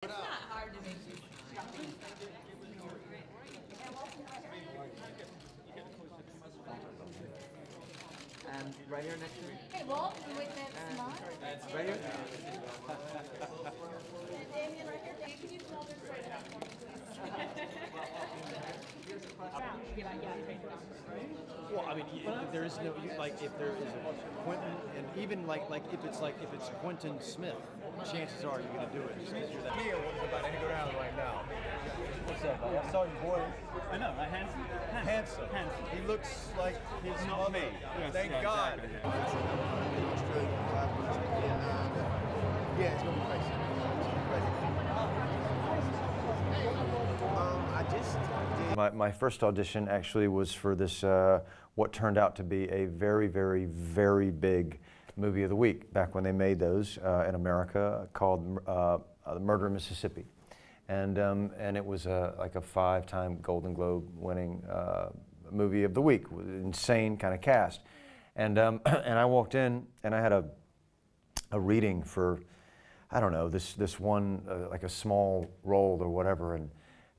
It's not hard to make these stuffing. And right here next to me. Hey, Walton, with that smile. Right here. And Damien, right here. Can you smell this right now for me, please? Well, I mean, there is no like if there is a Quentin, and even like if it's Quentin Smith, chances are you're gonna do it. Just 'cause you're that. Here, what's about to go down right now? What's up, buddy? I saw your boy. I know, right? Handsome. Handsome. He looks like his Not me. Yes, Thank yeah, God. Exactly. Yeah, it's gonna be crazy. I just did. My first audition actually was for this, what turned out to be a very, very, very big movie of the week back when they made those in America, called The Murder in Mississippi. And it was like a 5-time Golden Globe winning movie of the week, insane kind of cast. And I walked in and I had a reading for, I don't know, this one, like a small role or whatever. And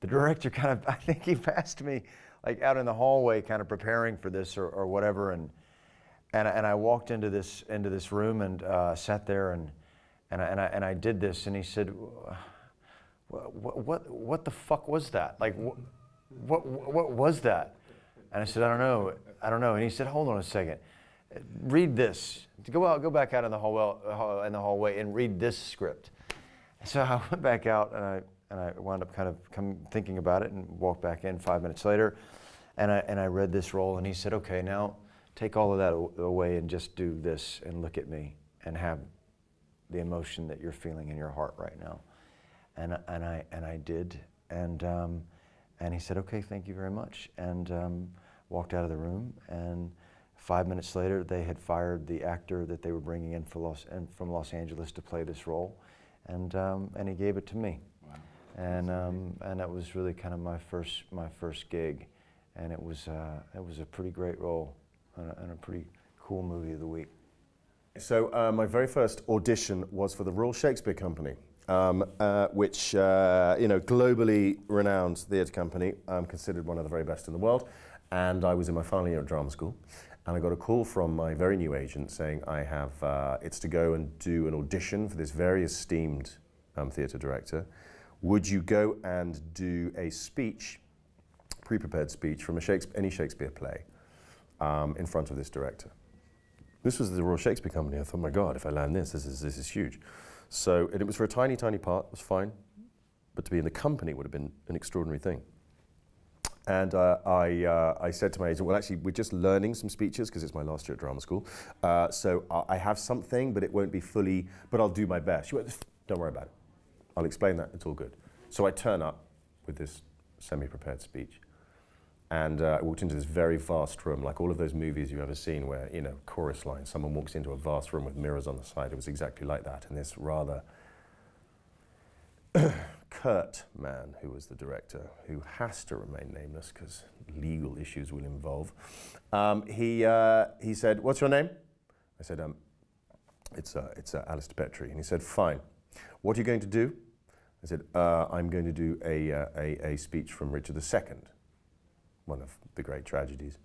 the director kind of, I think he passed me like out in the hallway kind of preparing for this or whatever. And I walked into this room and sat there and I did this, and he said, what the fuck was that? Like, what was that? And I said, I don't know. And he said, hold on a second, read this. Go back out in the hallway and read this script. So I went back out and I wound up kind of thinking about it and walked back in 5 minutes later, and I read this role, and he said, okay, now take all of that away and just do this and look at me and have the emotion that you're feeling in your heart right now. And I did, and he said, okay, thank you very much, and walked out of the room. And 5 minutes later, they had fired the actor that they were bringing in from Los Angeles to play this role, and he gave it to me. Wow. And that was really kind of my first gig, and it was a pretty great role and a pretty cool movie of the week. So my very first audition was for the Royal Shakespeare Company, which globally renowned theatre company, considered one of the very best in the world. And I was in my final year at drama school, and I got a call from my very new agent saying I have it's to go and do an audition for this very esteemed theatre director. Would you go and do a speech, pre-prepared speech from any Shakespeare play in front of this director? This was the Royal Shakespeare Company. I thought, my God, if I land this is huge. So it was for a tiny, tiny part. It was fine, but to be in the company would have been an extraordinary thing. And I said to my agent, well, actually, we're just learning some speeches because it's my last year at drama school. So I have something, but it won't be fully, but I'll do my best. She went, don't worry about it. I'll explain that, it's all good. So I turn up with this semi-prepared speech. And I walked into this very vast room, like all of those movies you've ever seen where, chorus line, someone walks into a vast room with mirrors on the side. It was exactly like that. And this rather curt man, who was the director, who has to remain nameless because legal issues will involve, he said, what's your name? I said, it's Alistair Petrie. And he said, fine. What are you going to do? I said, I'm going to do a speech from Richard II, one of the great tragedies,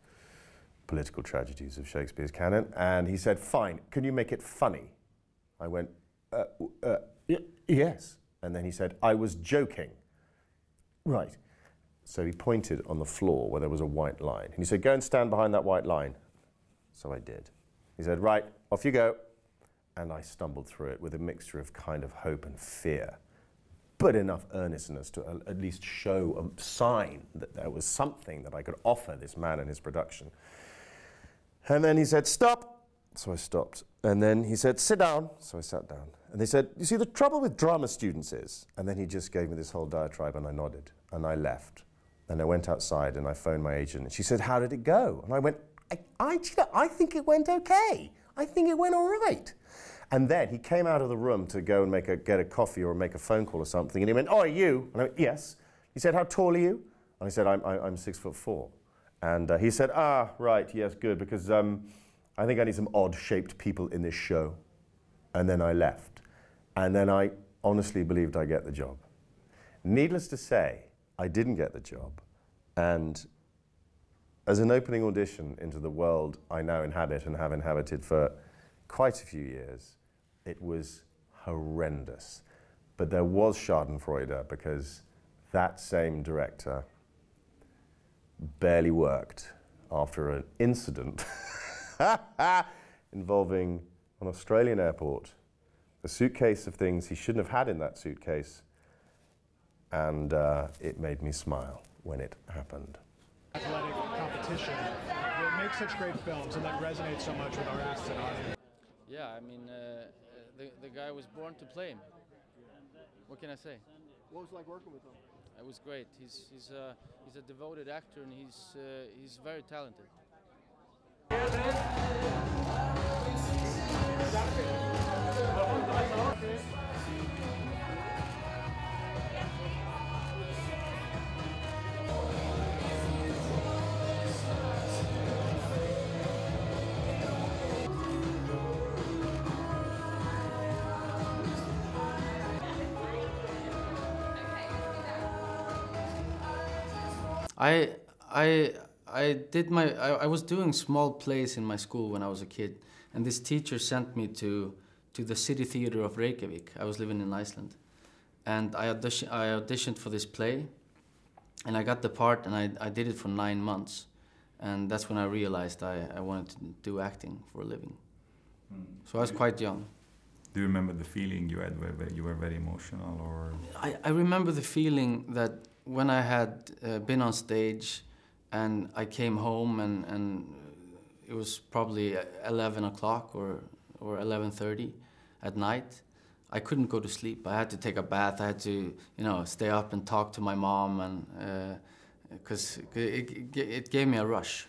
political tragedies of Shakespeare's canon. And he said, fine, can you make it funny? I went, yes. And then he said, I was joking. Right. So he pointed on the floor where there was a white line. And he said, go and stand behind that white line. So I did. He said, right, off you go. And I stumbled through it with a mixture of kind of hope and fear, but enough earnestness to at least show a sign that there was something that I could offer this man and his production. And then he said, stop. So I stopped. And then he said, sit down. So I sat down. And they said, you see, the trouble with drama students is, and then he just gave me this whole diatribe, and I nodded, and I left. And I went outside, and I phoned my agent, and she said, how did it go? And I went, I think it went okay. I think it went all right. And then he came out of the room to go and get a coffee or make a phone call or something, and he went, oh, are you? And I went, yes. He said, how tall are you? And I said, I'm 6'4". And he said, ah, right, yes, good, because I think I need some odd-shaped people in this show. And then I left. And then I honestly believed I'd get the job. Needless to say, I didn't get the job, and as an opening audition into the world I now inhabit and have inhabited for quite a few years, it was horrendous. But there was Schadenfreude because that same director barely worked after an incident involving an Australian airport, a suitcase of things he shouldn't have had in that suitcase, and it made me smile when it happened. Athletic competition that makes such great films and that resonates so much with our acts and audience. Yeah, I mean, the guy was born to play him. What can I say? What was it like working with him? It was great. He's a devoted actor and he's very talented. I was doing small plays in my school when I was a kid, and this teacher sent me to the city theater of Reykjavik. I was living in Iceland, and I auditioned for this play, and I got the part, and I did it for 9 months, and that's when I realized I wanted to do acting for a living. So I was quite young. Do you remember the feeling you had? You were very emotional, or? I remember the feeling that when I had been on stage and I came home and it was probably 11 o'clock or 11:30 at night, I couldn't go to sleep. I had to take a bath. I had to, stay up and talk to my mom, and because it gave me a rush.